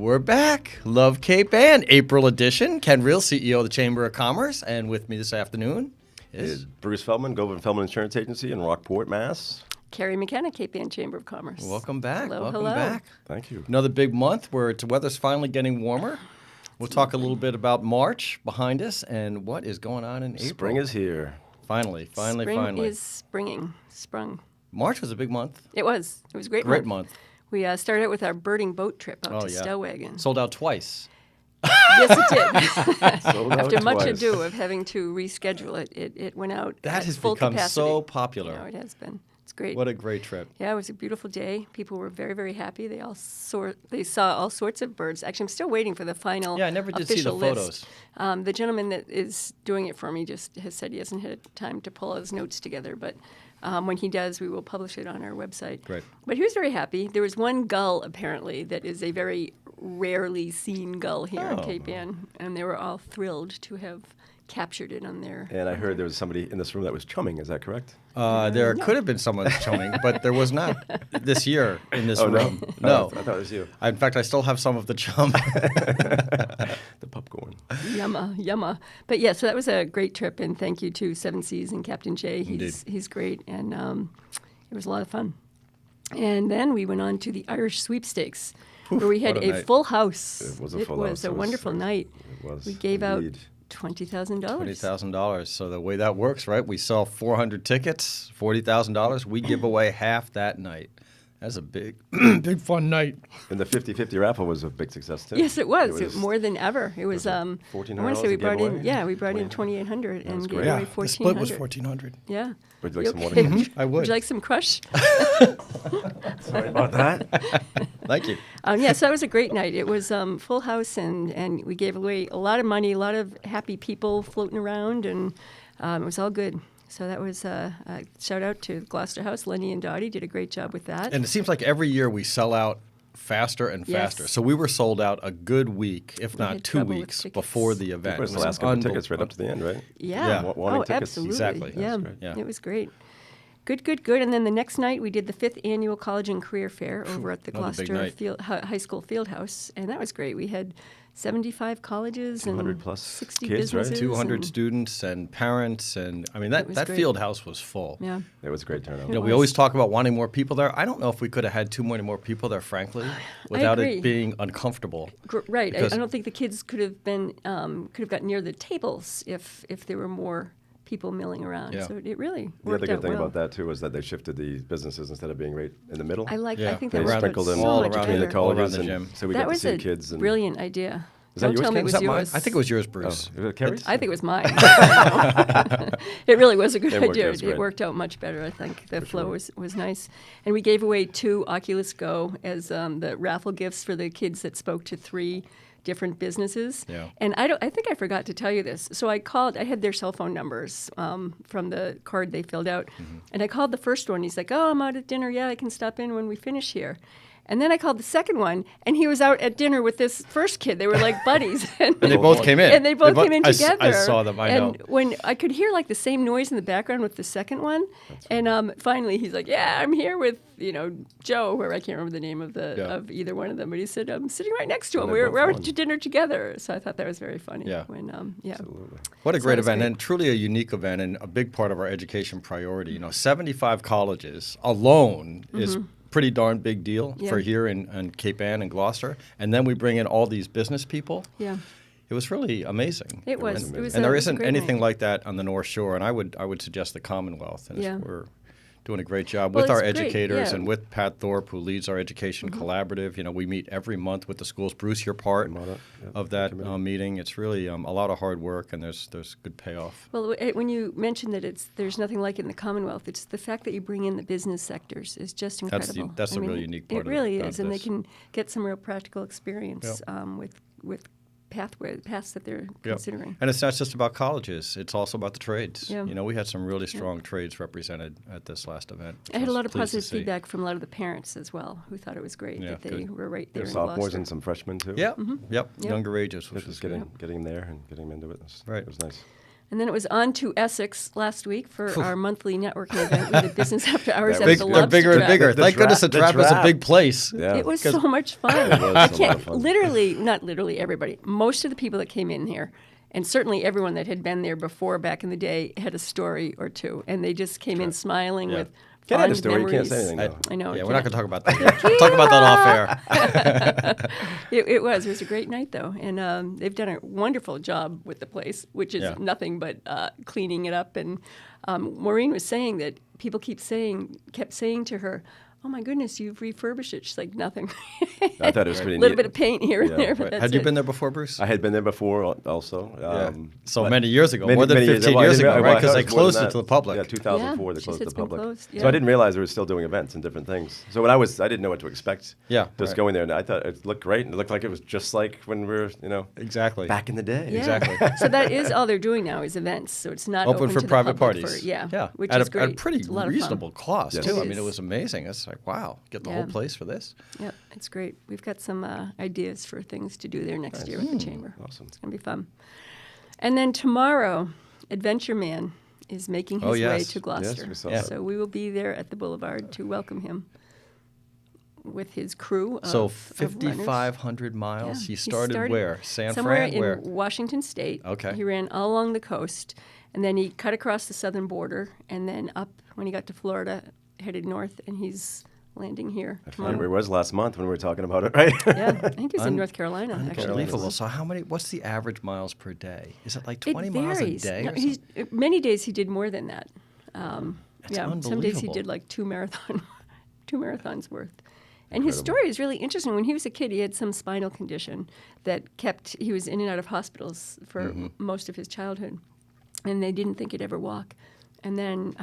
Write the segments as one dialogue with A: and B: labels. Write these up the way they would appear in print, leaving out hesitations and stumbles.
A: We're back. Love K10, April edition. Ken Reel, CEO of the Chamber of Commerce. And with me this afternoon
B: is Bruce Feldman, Govan Feldman Insurance Agency in Rockport, Mass.
C: Carrie McKenna, K10 Chamber of Commerce.
A: Welcome back.
C: Hello.
A: Back.
B: Thank you.
A: Another big month where the weather's finally getting warmer. We'll talk a little bit about March behind us and what is going on in April.
B: Spring is here.
A: Finally.
C: Spring is sprung.
A: March was a big month.
C: It was. It was a great month. We started out with our birding boat trip out to Stellwagen.
A: Sold out twice.
C: Yes, it did. After much
B: twice.
C: ado of having to reschedule it, it went out
A: That
C: at
A: has
C: full
A: become
C: capacity.
A: so popular.
C: You know, it has been. It's great.
A: What a great trip.
C: Yeah, it was a beautiful day. People were very, very happy. They saw all sorts of birds. Actually, I'm still waiting for the final
A: Yeah, I never did see the
C: official
A: photos.
C: list. The gentleman that is doing it for me just has said he hasn't had time to pull his notes together, but when he does, we will publish it on our website.
A: Great.
C: But he was very happy. There was one gull, apparently, that is a very rarely seen gull here in Cape Ann, and they were all thrilled to have captured it on their...
B: And I heard there was somebody in this room that was chumming. Is that correct?
A: There could have been someone chumming, but there was not this year in this room.
B: No. I thought it was you.
A: In fact, I still have some of the chum.
B: The popcorn.
C: Yumma. But yeah, so that was a great trip, and thank you to Seven Seas and Captain Jay. He's great, and it was a lot of fun. And then we went on to the Irish Sweepstakes, where we had a full house.
B: It was a full house.
C: It was a wonderful night.
B: It was.
C: We gave out
B: indeed.
C: $20,000.
A: $20,000. So the way that works, right? We sell 400 tickets, $40,000. We give away half that night. That's a big, big fun night.
B: And the 50-50 raffle was a big success, too.
C: Yes, it was. More than ever. It was, I want to say we brought in, we brought in $2,800 and gave away $1,400.
A: The split was $1,400.
C: Yeah.
B: Would you like some water?
A: I would.
C: Would you like some crush?
B: Sorry about that.
A: Thank you.
C: So that was a great night. It was full house, and we gave away a lot of money, a lot of happy people floating around, and it was all good. So that was a shout out to Gloucester House. Lenny and Dottie did a great job with that.
A: And it seems like every year we sell out faster and faster.
C: Yes.
A: So we were sold out a good week, if not
C: had
A: 2
C: trouble with
A: weeks
C: tickets.
A: before the event.
B: It was the last couple of tickets right up to the end, right?
C: Yeah.
B: Wanting tickets.
C: Absolutely.
A: Exactly.
C: Yeah.
B: That's great.
C: It was great. Good. And then the next night we did the 5th annual College and Career Fair over at the
A: Another big
C: Gloucester
A: night.
C: High School Field House, and that was great. We had 75 colleges and
B: 200 plus
C: 60
B: kids, right?
C: businesses.
A: 200
C: and
A: students and parents, and I mean
C: It was
A: that
C: great.
A: field house was full.
C: Yeah.
B: It was a great turnout.
A: You know,
C: It
A: we
C: was.
A: always talk about wanting more people there. I don't know if we could have had too many more people there, frankly, without
C: agree.
A: it being uncomfortable.
C: Right. I
A: Because-
C: don't think the kids could have gotten near the tables if there were more people milling around.
A: Yeah.
C: So it really
B: The
C: worked
B: other
C: out
B: good thing
C: well.
B: about that, too, was that they shifted the businesses instead of being right in the middle.
C: I
A: Yeah.
C: think
B: They
C: that
B: sprinkled them
C: so
A: all
C: much
A: around
B: between the
C: better.
A: all around
B: colleges,
A: the gym.
B: and so we
C: That
B: got to
C: was
B: see
C: a
B: kids. And
C: brilliant idea.
B: Is that
C: Don't
B: yours,
C: tell me
B: Ken?
C: it
B: Was
C: was
B: that mine?
C: yours.
A: I think it was yours, Bruce.
B: Was it Carrie's?
C: I think it was mine. It really was a good
B: It worked,
C: idea.
B: it was
C: It
B: great.
C: worked out much better, I think. The flow
B: sure.
C: was nice. And we gave away 2 Oculus Go as the raffle gifts for the kids that spoke to 3 different businesses.
A: Yeah.
C: And I think I forgot to tell you this. So I had their cell phone numbers from the card they filled out. And I called the first one. He's like, "Oh, I'm out at dinner. Yeah, I can stop in when we finish here." And then I called the second one, and he was out at dinner with this first kid. They were like buddies.
A: And they both came in.
C: And they both came in together.
A: I saw them, I know.
C: And when I could hear like the same noise in the background with the second one, and finally he's like, "Yeah, I'm here with Joe," or I can't remember the name of of either one of them, but he said, "I'm sitting right next to him.
B: Oh, they're
C: We're
B: both
C: out
B: fun.
C: to dinner together." So I thought that was very funny.
A: Yeah.
C: When
B: Absolutely.
A: What a
C: So
A: great
C: it was
A: event,
C: great.
A: and truly a unique event, and a big part of our education priority. 75 colleges alone is pretty darn big deal
C: Yeah.
A: for here in Cape Ann and Gloucester. And then we bring in all these business people.
C: Yeah.
A: It was really amazing.
C: It was. It was
A: And
C: a-
A: there
C: it was a
A: isn't
C: great
A: anything
C: night.
A: like that on the North Shore, and I would suggest the Commonwealth. And
C: Yeah.
A: we're doing a great job
C: Well,
A: with our
C: it's great,
A: educators
C: yeah.
A: and with Pat Thorpe, who leads our education collaborative. We meet every month with the schools. Bruce, you're part
B: I'm on it, yeah,
A: of that
B: committee.
A: meeting. It's really a lot of hard work, and there's good payoff.
C: Well, when you mentioned that there's nothing like it in the Commonwealth, it's the fact that you bring in the business sectors is just
A: That's
C: incredible.
A: the really unique part
C: It
A: of
C: really
A: of
C: is, and they
A: this.
C: can get some real practical experience with paths that they're
A: Yep.
C: considering.
A: And it's not just about colleges. It's also about the trades.
C: Yeah.
A: We had some really strong trades represented at this last event. which
C: I had a
A: was
C: lot of
A: pleased to
C: positive
A: see.
C: feedback from a lot of the parents as well, who thought it was great
A: Yeah,
C: that they
A: good.
C: were right there
B: There's
C: in
B: sophomores
C: Gloucester.
B: and some freshmen, too.
A: Yep.
C: Mm-hmm.
A: Yep. Younger ages, which
B: Just
A: was
B: getting
A: good.
B: them there and getting them into it.
A: Right.
B: It was nice.
C: And then it was on to Essex last week for our monthly networking event. We did business after hours at the
A: They're
C: Lobster
A: bigger and
C: Trap.
A: bigger.
B: The
A: Thank goodness the
B: trap-
A: trap
B: the
A: is a
B: trap.
A: big place.
B: Yeah.
C: It was so much fun.
B: was
C: I
B: so
C: can't,
B: much fun.
C: literally, not literally everybody, most of the people that came in here, and certainly everyone that had been there before back in the day, had a story or two. And they just came in smiling
A: Yeah.
C: with
B: Can't have a
C: fond
B: story. You
C: memories.
B: can't say anything, though.
C: I know.
A: Yeah,
C: you
A: we're not
C: can't.
A: going to talk about that. We'll talk about that off air.
C: It was a great night, though. And they've done a wonderful job with the place, which is
A: Yeah.
C: nothing but cleaning it up. And Maureen was saying that people kept saying to her, "Oh my goodness, you've refurbished it." She's like, "Nothing."
B: I thought it was pretty
C: A
B: neat.
C: little bit of paint here
B: Yeah.
C: and there, but
A: Right.
C: that's
A: Had you
C: it.
A: been there before, Bruce?
B: I had been there before also.
A: So
B: but
A: many years ago,
B: many-
A: more than
B: many
A: 15
B: well, I
A: years
B: didn't-
A: ago,
B: well,
A: right?
B: I
A: Because
B: thought
A: they
B: it was more than
A: closed it
B: that.
A: to the public.
B: Yeah, 2004
C: Yeah,
B: they
C: she
B: closed
C: said
B: to
C: it's
B: the
C: been
B: public.
C: closed,
B: So
C: yeah.
B: I didn't realize they were still doing events and different things. So when I didn't know what to expect.
A: Yeah,
B: Just
A: right.
B: going there, and I thought it looked great. And it looked like it was just like when we were,
A: Exactly.
B: back in the day.
C: Yeah.
A: Exactly.
C: So that is all they're doing now is events. So it's not
A: Open for
C: to the
A: private
C: public
A: parties.
C: For, yeah, which
A: at
C: is great.
A: At a pretty
C: It's a lot of fun.
A: reasonable cost,
B: Yes.
A: too.
C: It
A: I mean, it
C: is.
A: was amazing. It's like, wow, get the whole
C: Yeah.
A: place for this.
C: Yep, it's great. We've got some ideas for things to do there next year with the chamber.
B: Awesome.
C: It's going to be fun. And then tomorrow, Adventure Man is making his
A: Oh,
C: way
A: yes.
C: to Gloucester.
B: Yes, we saw
A: that.
C: So we will be there at the Boulevard to welcome him with his crew of,
A: So
C: of runners.
A: 5,500 miles.
C: Yeah.
A: He started where? San
C: somewhere
A: Fran? Where?
C: in Washington State.
A: Okay.
C: He ran all along the coast, and then he cut across the southern border, and then up when he got to Florida, headed north, and he's landing here
B: I
C: tomorrow.
B: remember it was last month when we were talking about it, right?
C: Yeah, I think he was in North Carolina. Actually.
A: Unbelievable. So what's the average miles per day? Is it like 20
C: It
A: miles a
C: varies.
A: day?
C: No,
A: or something?
C: many days he did more than that.
A: That's
C: some days he
A: unbelievable.
C: did like two marathons worth. And his story is really interesting. When he was a kid, he had some spinal condition that he was in and out of hospitals for
A: Mm-hmm.
C: most of his childhood, and they didn't think he'd ever walk. And then,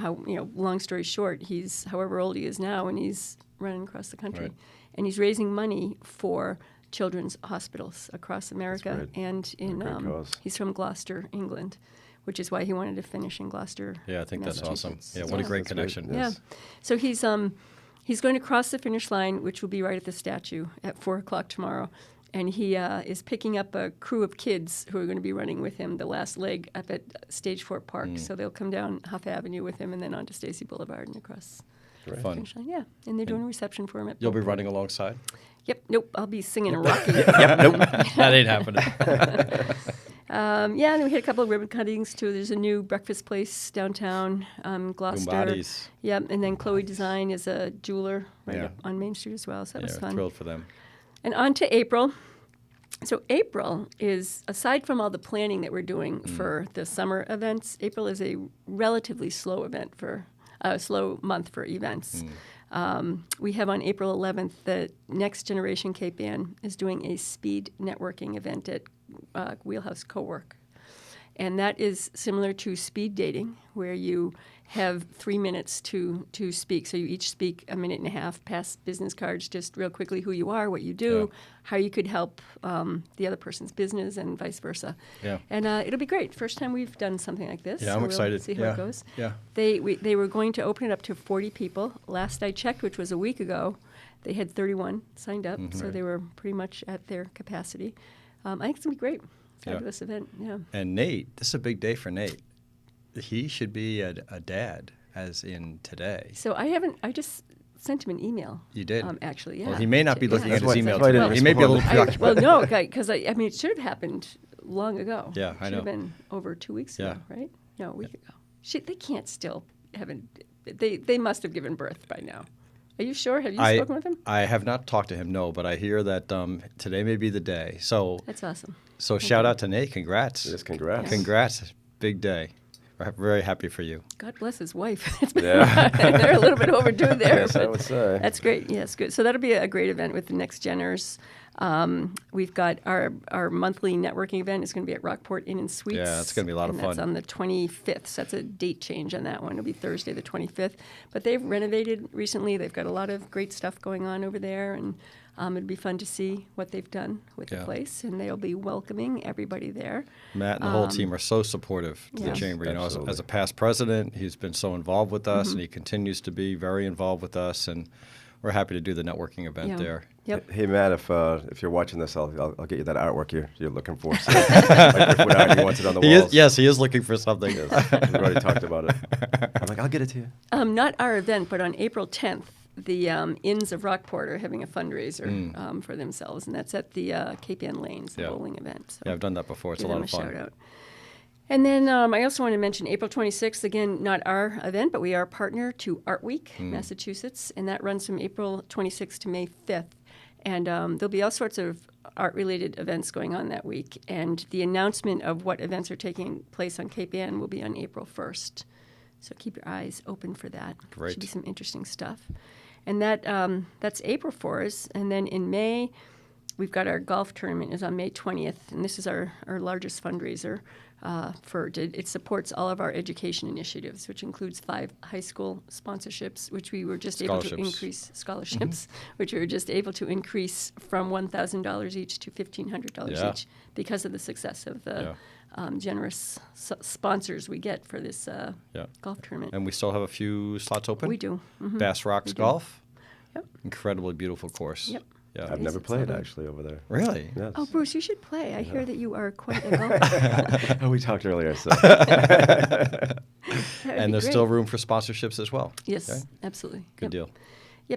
C: long story short, he's however old he is now, and he's running across the country,
A: Right.
C: and he's raising money for children's hospitals across America,
B: great.
C: and in
B: Great cause.
C: he's from Gloucester, England, which is why he wanted to finish in Gloucester.
A: Yeah, I think that's awesome.
C: Massachusetts.
A: Yeah, what a great
B: That's great.
A: connection.
C: Yeah.
B: Yes.
C: So he's going to cross the finish line, which will be right at the statue at 4:00 tomorrow. And he is picking up a crew of kids who are going to be running with him the last leg up at Stage Fort Park. So they'll come down Huff Avenue with him and then onto Stacy Boulevard and across the
A: Fun.
C: finish line. Yeah, and they're doing a reception for him at
A: You'll be
C: Boulevard.
A: running alongside?
C: Yep, nope, I'll be singing and rocking.
A: That ain't happening.
C: Yeah, and we had a couple of ribbon cuttings too. There's a new breakfast place downtown, Gloucester.
A: Gumbati's.
C: Yep, and then Chloe Design is a jeweler right
A: Yeah.
C: up on Main Street as well. So that was
A: Yeah,
C: fun.
A: thrilled for them.
C: And on to April. So April is, aside from all the planning that we're doing for the summer events, April is a relatively slow month for events. We have on April 11th, the Next Generation Cape Ann is doing a speed networking event at Wheelhouse Co-work. And that is similar to speed dating, where you have 3 minutes to speak. So you each speak a minute and a half, pass business cards just real quickly, who you are, what you do, how you could help the other person's business, and vice versa.
A: Yeah.
C: And it'll be great. First time we've done something like this.
A: Yeah,
C: so
A: I'm
C: we'll
A: excited.
C: see how
A: Yeah.
C: it goes.
A: Yeah.
C: They were going to open it up to 40 people. Last I checked, which was a week ago, they had 31 signed up,
A: Mm-hmm.
C: so they were pretty much at their capacity. I think it's going to be great.
A: Yeah.
C: Fabulous event, yeah.
A: And Nate, this is a big day for Nate. He should be a dad, as in today.
C: So I just sent him an email.
A: You did?
C: Actually, yeah.
A: Well, he may not be looking at
B: That's
A: his
B: why-
A: email
B: that's why I
A: today.
B: didn't
A: He may be a little
B: respond.
A: preoccupied.
C: Well, no, because I mean, it should have happened long ago.
A: Yeah, I
C: Should
A: know.
C: have been over 2 weeks ago,
A: Yeah.
C: right? No, a week ago. They can't still haven't. They must have given birth by now. Are you sure? Have you spoken with him?
A: I have not talked to him, no, but I hear that today may be the day. So
C: That's awesome.
A: shout out to Nate. Congrats.
B: Yes, congrats.
A: Congrats. Big day. We're very happy for you.
C: God bless his wife. It's been
B: Yeah.
C: they're a little bit overdue there.
B: Yes, I
C: but
B: would say.
C: That's great. Yes, good. So that'll be a great event with the Next Geners. We've got our monthly networking event is going to be at Rockport Inn and Suites.
A: Yeah, it's gonna be a lot of
C: and That's
A: fun.
C: on the 25th. So that's a date change on that one. It'll be Thursday the 25th. But they've renovated recently. They've got a lot of great stuff going on over there, and it'd be fun to see what they've done with
A: Yeah.
C: the place. And they'll be welcoming everybody there.
A: Matt and the whole team are so supportive to
C: yeah.
A: the chamber. You know,
B: Absolutely.
A: as a past president, he's been so involved with us,
C: Mm-hmm.
A: and he continues to be very involved with us. And we're happy to do the networking event
C: Yeah.
A: there.
C: Yep.
B: Hey Matt, if you're watching this, I'll get you that artwork you're looking for. So, like what art you wanted on the walls.
A: He is looking for something.
B: We've already talked about it. I'm like, I'll get it to you.
C: Not our event, but on April 10th, the Inns of Rockport are having a fundraiser for themselves, and that's at the K10 Lanes, the
A: Yeah.
C: bowling event. So
A: Yeah, I've done that before. It's a
C: give
A: lot
C: them
A: of fun.
C: shout out. And then I also want to mention April 26th, again, not our event, but we are a partner to Art Week, Massachusetts, and that runs from April 26th to May 5th. And there'll be all sorts of art-related events going on that week. And the announcement of what events are taking place on Cape Ann will be on April 1st. So keep your eyes open for that.
A: Great.
C: Should be some interesting stuff. And that's April for us. And then in May, we've got our golf tournament is on May 20th, and this is our largest fundraiser. It supports all of our education initiatives, which includes 5 high school sponsorships, which we were just able to increase scholarships, which we were just able to increase from $1,000 each to $1,500
A: Yeah.
C: each because of the success of the
A: Yeah.
C: generous sponsors we get for this
A: Yeah.
C: golf tournament.
A: And we still have a few slots open.
C: We do. Mhm.
A: Bass Rocks
C: We do.
A: Golf.
C: Yep.
A: Incredibly beautiful course.
C: Yep.
A: Yeah.
B: I've
C: It
B: never
C: is
B: played
C: exciting.
B: actually over there.
A: Really?
B: Yes.
C: Oh, Bruce, you should play. I hear that you are quite a golfer.
B: Oh, we talked earlier. So
C: That would
A: And
C: be
A: there's
C: great.
A: still room for sponsorships as well.
C: Yes,
A: Okay?
C: absolutely.
A: Good
C: Yep.
A: deal.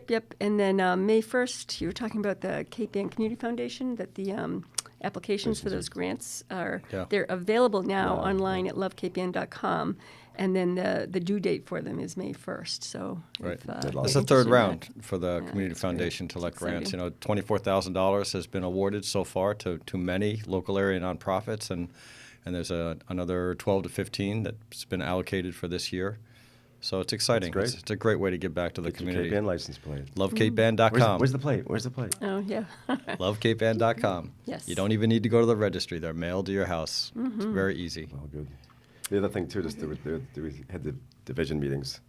C: Yep. And then May 1st, you were talking about the K10 Community Foundation, that the applications for those grants they're available now online at lovekpn.com. And then the due date for them is May 1st. So
A: Right.
C: if,
B: That's
C: you're
A: That's the third
C: interested in
A: round
C: that.
A: for the
C: Yeah,
A: Community
C: that's great.
A: Foundation to let
C: That's
A: grants.
C: exciting.
A: $24,000 has been awarded so far to many local area nonprofits, and there's another 12 to 15 that's been allocated for this year. So it's exciting.
B: great.
A: It's a great way to give back to the
B: get your
A: community.
B: Cape Ann license plate.
A: LoveCapeAnn.com.
B: Where's the plate? Where's the plate?
C: Oh, yeah.
A: LoveCapeAnn.com.
C: Yes.
A: You don't even need to go to the registry. They're mailed to your house. It's very easy.
B: Oh, good. The other thing too, just we had the division meetings.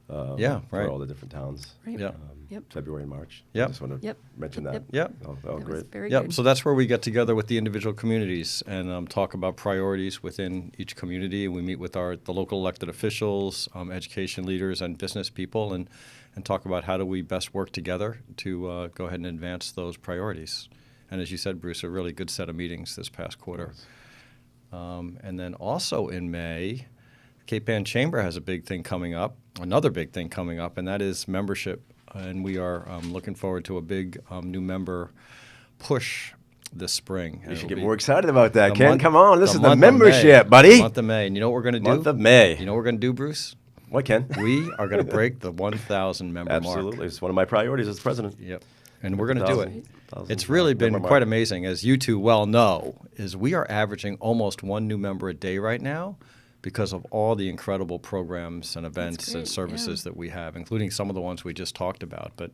A: Yeah, right.
B: For all the different towns.
C: Right.
A: Yeah.
C: Yep.
B: February and March.
A: Yep.
B: I just want to
C: Yep.
B: mention that.
C: Yep.
A: Yep.
B: Oh,
C: That was
B: great.
C: very
A: Yep.
C: good.
A: So that's where we get together with the individual communities and talk about priorities within each community. We meet with the local elected officials, education leaders, and business people, and talk about how do we best work together to go ahead and advance those priorities. And as you said, Bruce, a really good set of meetings this past quarter. And then also in May, Cape Ann Chamber has a big thing coming up, another big thing coming up, and that is membership. And we are looking forward to a big new member push this spring.
B: You should get more excited about that, Ken. Come on, this is the
A: month of
B: membership,
A: May.
B: buddy.
A: The month of May. And you know what we're going to do?
B: Month of May.
A: You know what we're going to do, Bruce?
B: What, Ken?
A: We are going to break the 1,000 member mark.
B: Absolutely. It's one of my priorities as president.
A: Yep. And we're going to do it.
B: 1,000
A: It's really been
B: member
A: quite
B: mark.
A: amazing, as you two well know, is we are averaging almost one new member a day right now because of all the incredible programs and events and
C: great,
A: services
C: yeah.
A: that we have, including some of the ones we just talked about. But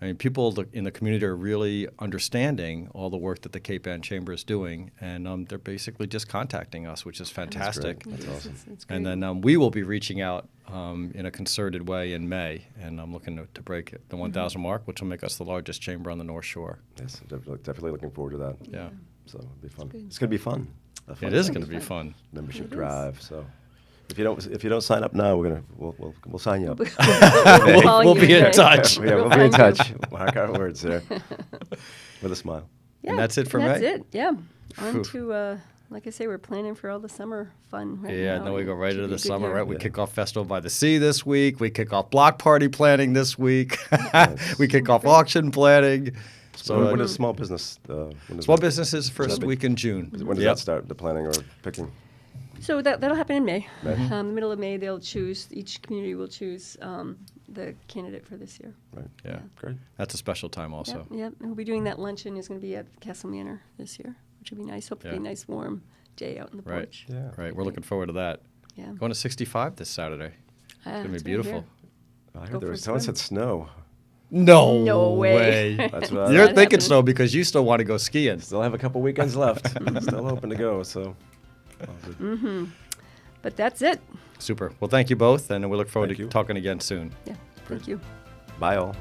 A: I mean, people in the community are really understanding all the work that the Cape Ann Chamber is doing, and they're basically just contacting us, which is fantastic.
B: That's
C: It is.
B: awesome.
C: It's great.
A: And then we will be reaching out in a concerted way in May, and I'm looking to break the 1,000 mark, which will make us the largest chamber on the North Shore.
B: Yes, definitely looking forward to that.
A: Yeah,
B: So it'll be fun.
C: good.
B: It's going to be fun.
A: it is going to be fun.
B: Membership
C: It is.
B: drive. So if you don't sign up now, we'll sign you up.
C: Calling
A: We'll
C: you
A: be in
C: today.
A: touch.
B: Yeah, we'll be in touch. Mark our words there. With a smile.
C: Yeah,
A: And that's it for
C: That's
A: May?
C: it. Yeah. On
A: Phew.
C: to, like I say, we're planning for all the summer fun right now.
A: Yeah, and then we go right
C: Should
A: into
C: be
A: the
C: a good
A: summer,
C: year.
A: right? We
B: Yeah.
A: kick off Festival by the Sea this week. We kick off block party planning this week. We kick off auction planning.
B: So when
A: uh,
B: is small business? When is
A: Small
B: that-
A: businesses first
B: be-
A: week in June.
B: When does
A: Yep.
B: that start? The planning or picking?
C: So that'll happen in May.
B: May.
C: The middle of May, each community will choose the candidate for this year.
B: Right.
A: Yeah,
B: Great.
A: that's a special time also.
C: Yep. And we'll be doing that luncheon is going to be at Castle Manor this year, which will be nice. Hopefully
A: Yeah.
C: a nice warm day out in the
A: Right.
C: porch.
B: Yeah.
A: Right, we're looking forward to that.
C: Yeah.
A: Going to 65 this Saturday. It's going to be beautiful.
B: I
C: Go
B: heard
C: for
B: there
C: a
B: was someone
C: swim.
B: said snow.
A: No,
C: No way.
B: That's what
A: You're
C: That
A: thinking
C: happened.
A: so because you still want to go skiing.
B: Still have a couple weekends left. Still hoping to go. So. all good.
C: But that's it.
A: Super. Well, thank you both, and we look forward
B: Thank
A: to
B: you.
A: talking again soon.
C: Yeah. Thank you.
B: Bye all.